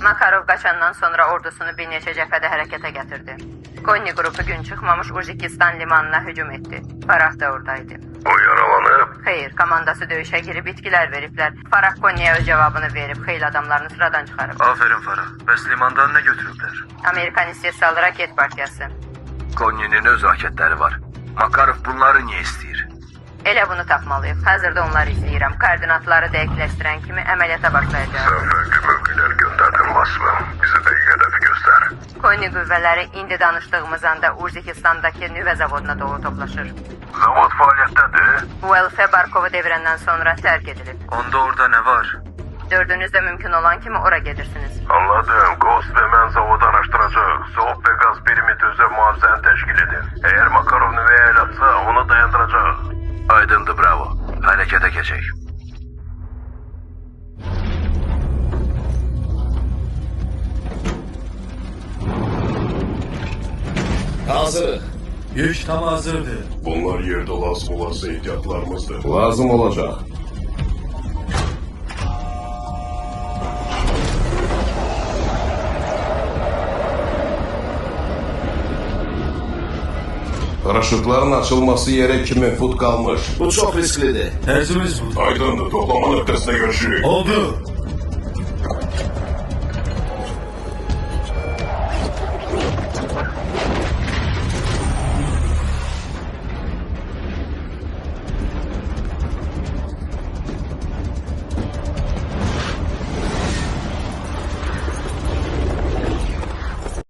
Makarov qaçandan sonra ordusunu bir neçə cəbhədə hərəkətə gətirdi. Konni qrupu gün çıxmamış Uzbekistan limanına hücum etdi. Farah da oradaydı. O yaralanıb. Xeyr, komandası döyüşə girib itkilər veriblər. Farah Konniyə öz cavabını verib, xeyli adamlarını sıradan çıxarıb. Aferin Farah. Bəs limandan nə götürüblər? Amerikan istehsalı raket partiyası. Konni'nin öz raketləri var. Makarov bunları niyə istəyir? Elə bunu tapmalıyıq. Hazırda onları izləyirəm. Koordinatları dəqiqləşdirən kimi əməliyyata başlayacaq. Sen fərqli mövqeler göndərdin Basma. Bize dəqiq hədəfi göstər. Konni qüvvələri indi danışdığımız anda Uzbekistandakı nüvə zavoduna doğru toplaşır. Zavod fəaliyyətdədir. ULF Barkovu devirəndən sonra tərk edilib. Onda orada nə var? Dördünüzdə mümkün olan kimi ora gedirsiniz. Anladım. Ghost ve mən zavodu araşdıracaq. Soğuk ve gaz birimi tözə muhafizəni təşkil edin. Eğer Makarov nüvəyə el atsa onu dayandıracaq. Aydındır, bravo. Hərəkətə keçək. Hazır. Yük tam hazırdır. Bunlar yerde lazım olarsa ehtiyatlarımızdır. Lazım olacak. Paraşütlerin açılması yere 2000 fut kalmış. Bu çok risklidir. Tərzimiz bu. Aydındır. Toplama nöqtəsində görüşürük. Oldu.